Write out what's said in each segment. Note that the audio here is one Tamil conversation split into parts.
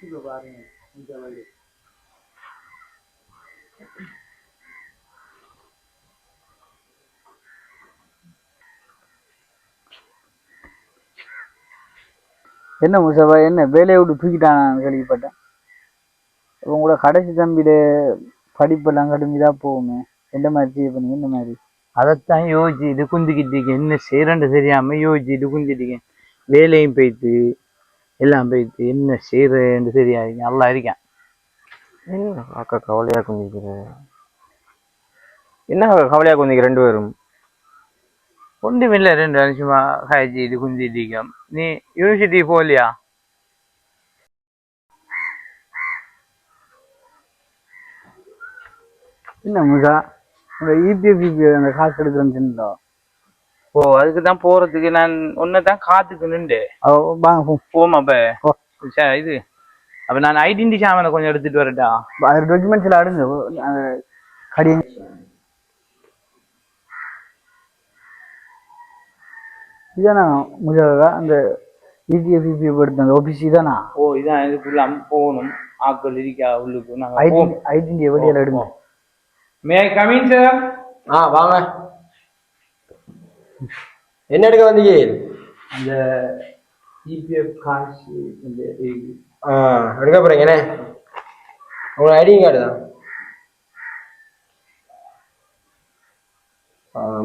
இப்ப பாருங்க இந்த வழி. என்ன முசவா என்ன வேலையை விட்டு தூக்கிட்டானான்னு கேள்விப்பட்டேன். உங்களோட கடைசி தம்பியில படிப்பெல்லாம் கடுமையாக போகுமே, எந்த மாதிரி செய்ய பண்ணி இந்த மாதிரி? அதைத்தான் யோசிச்சுட்டு குந்திக்கிட்டு இருக்கேன். என்ன செய்யறேன்னு தெரியாம யோசிச்சுட்டு குந்திட்டு இருக்கேன். வேலையும் போயிட்டு எல்லாம் போயிட்டு என்ன செய்யறேன்னு தெரியாது. நல்லா இருக்கேன். என்ன அக்கா கவலையா குந்திக்கிறேன்? என்ன கவலையா குந்திக்க ரெண்டு பேரும்? ஒன்றும் இல்லை, 2 வருஷமா காய்ச்சிட்டு குந்திட்டு இருக்கேன். நீ யூனிவர்சிட்டி போகலையா? என்ன முசா உங்க இபிஎஃப் அந்த காசு எடுக்கிறேன்னு சொன்னோம். ஓ, அதுக்கு தான் போறதுக்கு நான் ஒன்னதான் காத்துக்கு நின்று வாங்க போமா. அப்ப இது அப்ப நான் ஐடென்டி சாமனை கொஞ்சம் எடுத்துட்டு வரட்டா? அது டாக்குமெண்ட்ஸ் எல்லாம் அடுங்க கடி. இதானா முஜாவா அந்த இபிஎஃப் எடுத்த அந்த ஆபீஸ் இதானா? ஓ, இதான். இதுக்குள்ள போகணும். ஆக்கள் இருக்கா உள்ளுக்கு? நாங்க ஐடென்டி வெளியில எடுங்க. மே ஐ கம் இன் சார்? வாங்க. என்ன எடுக்க வந்தீங்க? அந்த இபிஎஃப் காசு எடுக்க போறீங்க என்ன? உங்களோட ஐடி கார்டு தான்.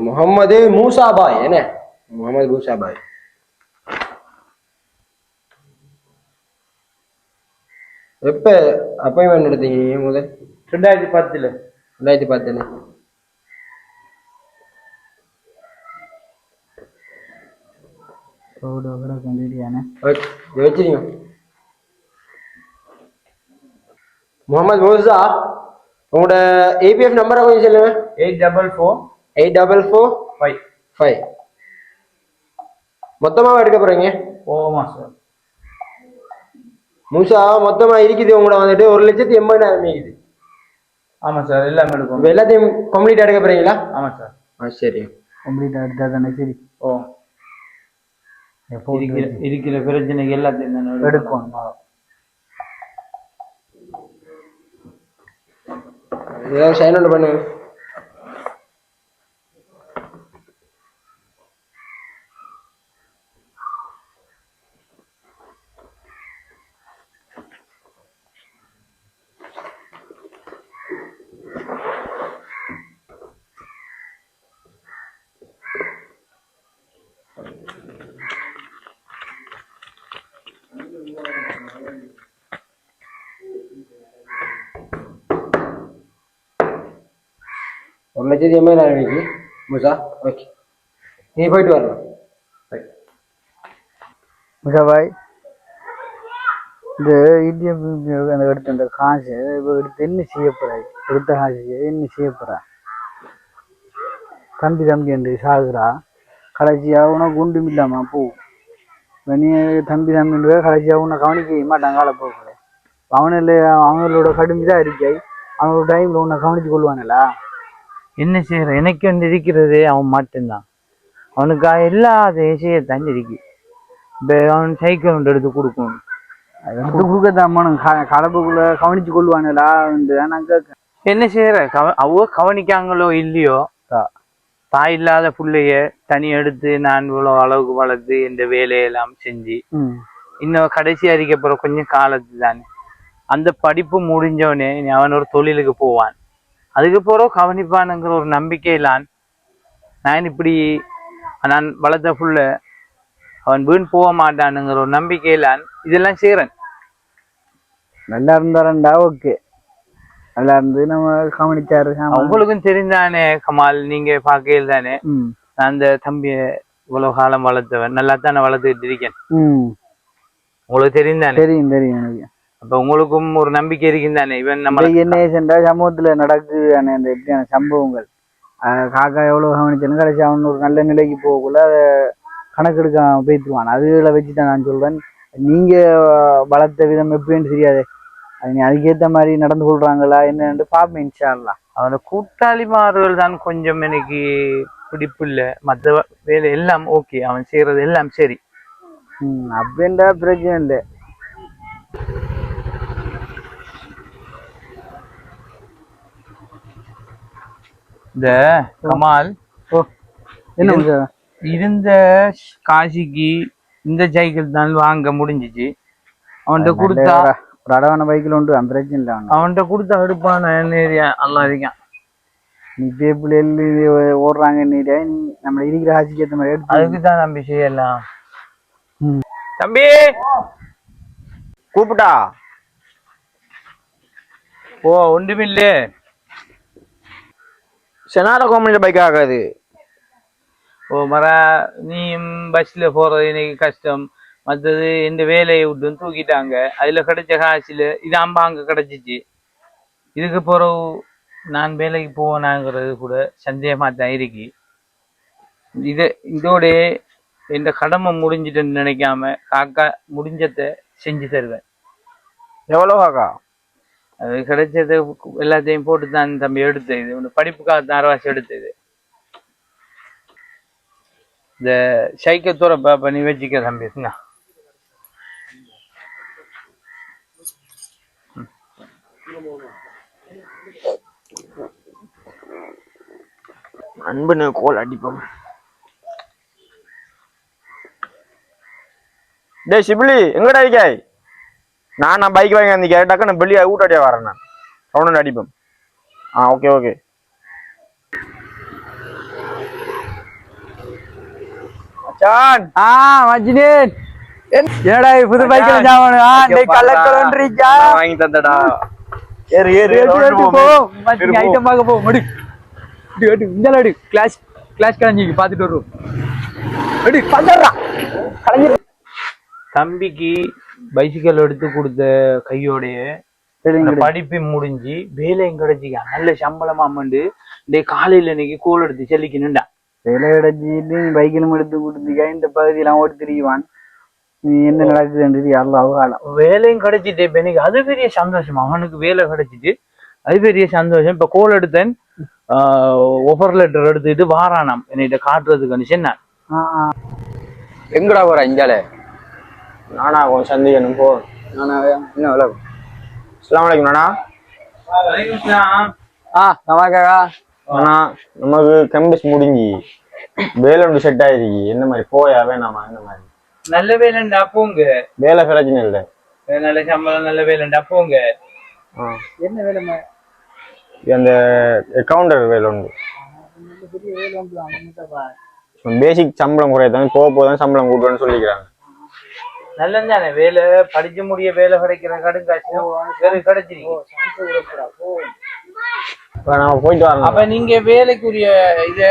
முகமது மூசாபாய் என்ன? முகமது மூசாபாய். எப்ப அப்பாயின்மெண்ட் எடுத்தீங்க முதல்? 2010. 2010. வச்சிருங்க. முகமது மூசா, உங்களோட ஏபிஎஃப் நம்பரை கொஞ்சம் சொல்லுங்க. 844 மொத்தமாக எடுக்க போறீங்க? ஓமா சார். மூசா, மொத்தமா இருக்குது உங்களோட வந்துட்டு 1,80,000 இருக்குது. ஆமா சார், எல்லாம் எடுக்கும். எல்லாத்தையும் கம்ப்ளீட் எடுக்க போறீங்களா? ஆமா சார். சரி, கம்ப்ளீட் எடுத்தா தானே சரி. ஓ, இருக்கிற பிரச்சனைக்கு எல்லாத்தையும் எடுக்கும். ஏதாவது சைன் ஒன்று பண்ணுங்க. $1,80,000 மூசா. ஓகே, நீ போயிட்டு வரலாம். முசாபாய், இந்த இடிஎஃப் அந்த எடுத்த அந்த காசு இப்போ எடுத்து என்ன செய்ய போறாய்? எடுத்த காசு என்ன செய்ய போறா? தம்பி என்று சாகுறா, கடைசியாக உனக்கு ஒன்றும் இல்லாமா போ. நீ தம்பி கடைசியாக உன்னை கவனிக்க மாட்டாங்க கால போகல. அவங்களோட கடுமைதான் இருக்காய். அவங்களோட டைம்ல உன்னை கவனிச்சு கொள்வானல்லா? என்ன செய்யற? எனக்கு வந்து இருக்கிறதே அவன் மட்டும்தான். அவனுக்காக எல்லா செய்யத்தான் இருக்கு. இப்போ அவன் சைக்கிள் ஒன்று எடுத்து கொடுக்கணும். எடுத்து கொடுக்கத்தாமனும் கலப்புக்குள்ள கவனிச்சு கொள்வானல்லா? என்ன செய்யற? அவ கவனிக்காங்களோ இல்லையோ, தாய் இல்லாத பிள்ளைய தனி எடுத்து நான் இவ்வளவு அளவுக்கு வளர்த்து இந்த வேலையெல்லாம் செஞ்சு இன்னும் கடைசி அறிக்கப்புற கொஞ்சம் காலத்து தானே அந்த படிப்பு முடிஞ்சவனே அவன் ஒரு தொழிலுக்கு போவான். அதுக்கப்புறம் கவனிப்பானுங்கிற ஒரு நம்பிக்கையிலான் நான் இப்படி நான் வளர்த்த புள்ள அவன் வீண் போக மாட்டானுங்கிற ஒரு நம்பிக்கையிலான் இதெல்லாம் செய்யறேன். நல்லா இருந்தாரண்டா ஓகே, நல்லா இருந்து நம்ம கவனிச்சாரு. உங்களுக்கும் தெரிந்தானே கமால், நீங்க பார்க்கையில் தானே நான் அந்த தம்பிய இவ்வளவு காலம் வளர்த்தவன். நல்லா தானே வளர்த்துக்கிட்டு இருக்கேன். உங்களுக்கு தெரிந்தானே? தெரியும் தெரியும் எனக்கு. அப்ப உங்களுக்கும் ஒரு நம்பிக்கை இருக்கும் தானே? இவன் நம்ம என்ன சென்றா சமூகத்துல நடக்குது அந்த எப்படியான சம்பவங்கள் காக்கா எவ்வளவு கவனிச்சாலும் கடைசி அவன் ஒரு நல்ல நிலைக்கு போகக்குள்ள அதை கணக்கெடுக்க போய்த்துவான். அதுகளை வச்சுதான் நான் சொல்றேன், நீங்க வளர்த்த விதம் எப்படின்னு தெரியாது. அதுக்கேற்ற மாதிரி நடந்து கொள்றாங்களா என்னன்னு பாப்பேன் இன்ஷா அல்லாஹ். அவனோட கூட்டாளிமார்கள் தான் கொஞ்சம் எனக்கு பிடிப்பு இல்லை. மற்ற வேலை எல்லாம் ஓகே, அவன் செய்யறது எல்லாம் சரி. அப்படின்றா பிரச்சனை இல்லை. இந்த கமால் ஓ என்ன மச்சான்? இருந்த காசிக்கு இந்த சைக்கிள் தான் வாங்க முடிஞ்சிச்சு. அவன்கிட்ட கொடுத்தா ஒரு அடவான பைக்கில் உண்டு அந்த பிரச்சனை இல்லை. அவன்கிட்ட கொடுத்தா எடுப்பான ஏரியா எல்லாம் இருக்கான். நீ பிள்ளைகள் ஓடுறாங்க நீரியா நீ நம்ம இருக்கிற ஆட்சிக்கு ஏற்ற மாதிரி எடுத்து அதுக்குதான் தம்பி செய்யலாம். தம்பி கூப்பிட்டா ஓ ஒன்றுமில்லே. செனார கோமலில் பைக் ஆகாது. ஓ மர நீயும் பஸ்ல போறது எனக்கு கஷ்டம். மற்றது இந்த வேலையை விட்டு தூக்கிட்டாங்க. அதுல கிடைச்ச காசுல இது அம்பா அங்க கிடைச்சிச்சு. இதுக்கு பிறகு நான் வேலைக்கு போவேனாங்கிறது கூட சந்தேகமா தான் இருக்கு. இதோட இந்த கடமை முடிஞ்சிட்டுன்னு நினைக்காம காக்கா முடிஞ்சதை செஞ்சு தருவேன். எவ்வளோ காக்கா? அது கிடைச்சது எல்லாத்தையும் போட்டு தான் தம்பி எடுத்தது. உன் படிப்புக்காக தான் அரவாசி எடுத்தது. இந்த சைக்கத்தோட பண்ணி வச்சுக்க தம்பி. அன்புன்னு கோல் அடிப்போம். டே சிபிலி எங்கடா இருக்காய்? நான் பைக் வாங்கி வந்து கேட்டாக்க நான் வெளியே ஊட்டாடியா வரேன். நான் சவுண்ட் அடிப்போம். Okay okay. மச்சான் மஜ்னேன் என்னடா புது பைக்ல ஜாமான் கலக்கலன்றீங்க வாங்கி தந்தடா. ஏறு ஏறு போ மச்சி ஐட்டம் பார்க்க போ மடி இந்த லாடி கிளாஸ் கலஞ்சிக்கு பார்த்துட்டு வருவோம். அடி பந்தறா கலஞ்சி. தம்பிக்கு பைசிக்கல் எடுத்து கொடுத்த கையோடைய படிப்பு முடிஞ்சு வேலையும் கிடைச்சிக்க நல்ல சம்பளமா அம்மண்டு. இந்த காலையில இன்னைக்கு கூல் எடுத்து செல்லிக்கு நின்றா வேலை கிடைச்சிட்டு பைக்கிலும் எடுத்து கொடுத்துக்க. இந்த பகுதியெல்லாம் ஓடி திரிவான். என்ன நடக்குதுன்றது யாரும் அவகாலம். வேலையும் கிடைச்சிட்டு இப்ப எனக்கு அது பெரிய சந்தோஷம். அவனுக்கு வேலை கிடைச்சிட்டு அது பெரிய சந்தோஷம். இப்ப கோல் எடுத்தேன் ஒஃபர் லெட்டர் எடுத்துட்டு வாரானாம் என்னைட்ட காட்டுறதுக்கு சொன்னான். எங்கடா போற இங்கால? நானா கொஞ்சம் சந்திக்கணும் போ. நானா என்ன விளக்கும்? அஸ்ஸலாமு அலைக்கும் நானா. நமாக்கா ஆனா நமக்கு கம்பஸ் முடிஞ்சு வேலை ஒன்று செட் ஆயிருக்கு. என்ன மாதிரி போயா வேணாமா? என்ன மாதிரி நல்ல வேலைண்டா போங்க. வேலை பிரச்சனை இல்லை. நல்ல சம்பளம் நல்ல வேலைண்டா போங்க. என்ன வேலை? அந்த அக்கவுண்டர் வேலை உண்டு. பேசிக் சம்பளம் குறையதான் போதான் சம்பளம் கூட்டுறன்னு சொல்லிக்கிறாங்க. நல்லதானே வேலை படிச்சு முடிய வேலை கிடைக்கிற கடுங்காட்சி கிடைச்சிருக்கு. நம்ம போயிட்டு வரோம். அப்ப நீங்க வேலைக்குரிய இத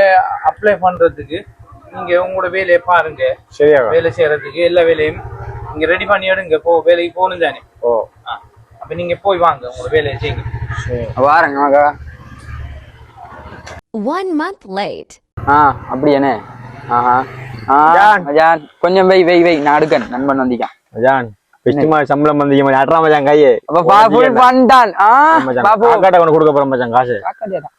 அப்ளை பண்றதுக்கு நீங்க உங்களோட வேலையை பாருங்க. சரியா? வேலை செய்யறதுக்கு எல்லா வேலையும் நீங்க ரெடி பண்ணி எடுங்க. வேலைக்கு போகணும் தானே. அப்ப நீங்க போய் வாங்க உங்களோட வேலையை செய்யுங்க. வாரங்க. 1 month late. அப்படியானே? கொஞ்சம் வை நான் எடுக்கேன். நண்பன் வந்திக்கான். மஜான் பெஸ்டிமா சம்பளம் வந்தீங்க. அட்ரா மச்சான் கையே. அப்ப பாபுல் பண்டான். பாபு காக்காட்ட கொண்டு கொடுக்க போறோம் மச்சான் காசு. காக்காட்டேடா.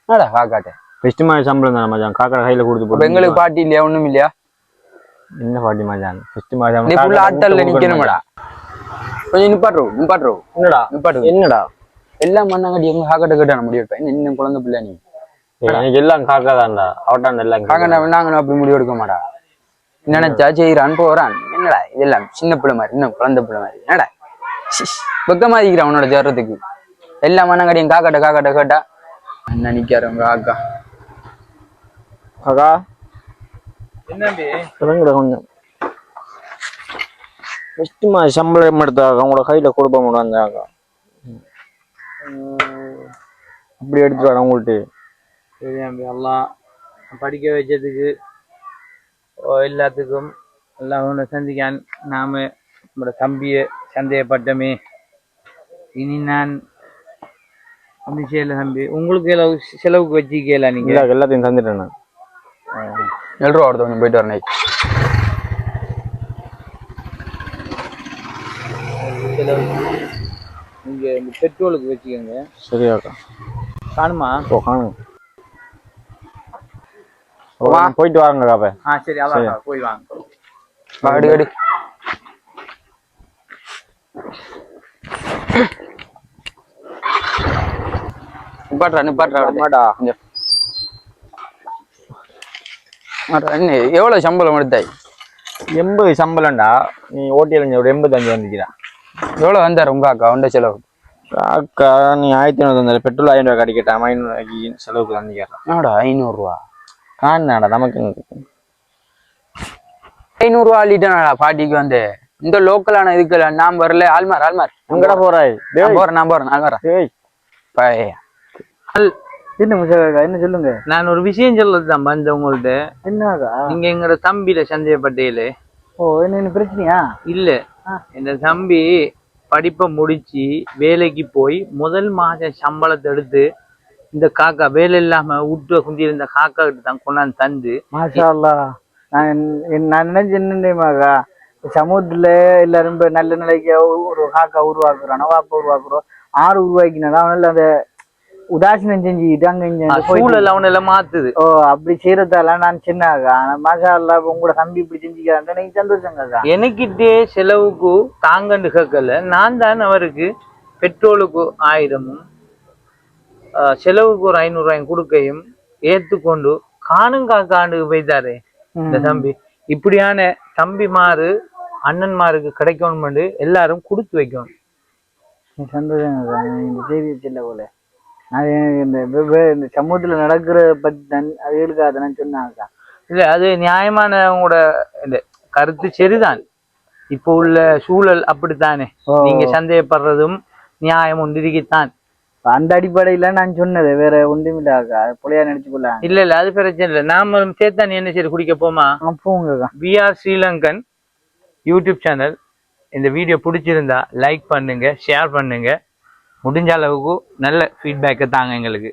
என்னடா காக்காட்டே? பெஸ்டிமா சம்பளம் தான மச்சான். காக்காட்ட கையில கொடுத்து போடு. எங்களுக்கு பாட்டி இல்லையா? ஒண்ணும் இல்லையா? என்ன பாட்டி மச்சான்? பெஸ்டிமா சம்பளம். நீ ஃபுல் ஆட்டல்ல நிக்கணும்டா. கொஞ்சம் நிப்பாட்றோ. என்னடா எல்லாம் மண்ணாங்கடி எங்க காக்காட்ட கேட்டா முடிவு. இன்னும் குழந்தை பிள்ளை நீ. எனக்கு எல்லாம் காக்கா தான்டா. அவட்டான் எல்லாம் காக்கா. நாங்க அப்படி முடிவு எடுக்க மாட்டா. நினைச்சா செய்யறான் போறான். என்னடா இதெல்லாம் சின்ன பிள்ளை மாதிரி, இன்னும் குழந்தை பிள்ளை மாதிரி. என்னடா வெக்கமா இருக்கிறான் உன்னோட சேர்றதுக்கு. எல்லா மண்ணாங்கடியும் காக்காட்ட கேட்டா என்ன நிக்கிறவங்க காக்கா. காக்கா என்ன சொல்லுங்கடா கொஞ்சம். பெஸ்டிமா சம்பளம் எடுத்தாங்க உங்களோட கையில கொடுப்ப முடியாங்க. அப்படி எடுத்துட்டு வர உங்கள்கிட்ட. சரி அம்பி எல்லாம் படிக்க வச்சதுக்கு எல்லாத்துக்கும் எல்லாம் ஒன்று சந்திக்கான். நாம நம்மளோட தம்பியை சந்தேகப்பட்டமே. இனி நான் அப்படி செய்யல தம்பி. உங்களுக்கு செலவுக்கு வச்சுக்கல. நீங்க எல்லாத்தையும் தந்துட்டேன் நான். 7 ரூபா ஒருத்தவங்க போயிட்டு வரேன். நீங்க இந்த பெட்ரோலுக்கு வச்சுக்கோங்க. சரியாக்கா. காணுமா? காணும். போயிட்டு வாங்க காப்ப. சரி அதான் போய் வாங்க. அடி நிப்பாட்றா. என்ன எவ்வளவு சம்பளம் எடுத்தாய்? 80 சம்பளம்டா. நீ ஓட்டியல் ஒரு 85 வந்துக்கிறா. எவ்வளவு வந்தாரு உங்க அக்கா உண்ட செலவு? அக்கா நீ 1500 வந்தாரு. பெட்ரோல் 500 ரூபாய் கடிக்கட்டா, 500 செலவுக்கு வந்துக்கிறா. என்னடா 500 ரூபா? காணாடா நமக்கு 500 ரூபா அள்ளிட்டானடா பாட்டிக்கு வந்து. இந்த லோக்கலான இதுக்கு நான் வரல. ஆல்மார் எங்கடா போறாய்? நான் போறேன் நான் வரேன். ஏய் பாய். என்ன முஷாக்கா, என்ன சொல்லுங்க. நான் ஒரு விஷயம் சொல்லதான் வந்தேன் உங்கள்ட்ட. என்னக்கா? நீங்க எங்களோட தம்பியில சந்தேகப்பட்டீங்களே. ஓ, என்ன பிரச்சனையா? இல்ல, இந்த தம்பி படிப்பை முடிச்சு வேலைக்கு போய் முதல் மாத சம்பளத்தை எடுத்து இந்த காக்கா வேலை இல்லாம விட்டு குந்தி இருந்த காக்கா கிட்ட தான் கொண்டாந்து தந்து. மாஷா அல்லாஹ். நான் நினைச்சேன்னுமாக்கா, சமூகத்துல எல்லாரும் நல்ல நிலைக்கு ஒரு காக்கா உருவாக்குறோம், நவாப்ப உருவாக்குறோம், 6 உருவாக்கினா அவனால அந்த உதாசீனம் செஞ்சுக்கிட்டு அங்க சூழல் அவனெல்லாம் மாத்துது. ஓ, அப்படி செய்யறதால நான் சின்னாக்கா. மாஷா அல்லாஹ், உங்களோட தம்பி இப்படி செஞ்சுக்கிறாங்க, எனக்கு சந்தோஷங்கக்கா. எனக்கிட்டே செலவுக்கு தாங்கண்டு கேட்கல, நான் தான் அவருக்கு பெட்ரோலுக்கு 1000 செலவுக்கு ஒரு 500 ரூபாயும் கொடுக்கையும் ஏத்துக்கொண்டு காணுங்காக்காண்டுக்கு போய்த்தாரு இந்த தம்பி. இப்படியான தம்பிமாரு அண்ணன்மாருக்கு கிடைக்கணும், எல்லாரும் கொடுத்து வைக்கணும். சந்தோஷங்கக்கா. இந்த செய்தியை செல்ல போல அது இந்த சமூகத்துல நடக்கிற பத்தி அதுகளுக்கு அதை நான் சொன்னாக்கா. இல்ல, அது நியாயமானவங்களோட இந்த கருத்து சரிதான். இப்போ உள்ள சூழல் அப்படித்தானே. நீங்க சந்தேகப்படுறதும் நியாயம் ஒன்றிருக்குத்தான். அந்த அடிப்படையில நான் சொன்னது வேற ஒன்றுமில்லாக்கா, புள்ளையா நினைச்சுக்கொள்ள. இல்ல அது பிரச்சனை இல்லை. நாம சேர்த்தான் என்ன சரி குடிக்க போமா? போங்கக்கா. VR Sri Lankan YouTube channel. இந்த வீடியோ பிடிச்சிருந்தா லைக் பண்ணுங்க, ஷேர் பண்ணுங்க, முடிஞ்ச அளவுக்கு நல்ல ஃபீட்பேக்கை தாங்க எங்களுக்கு.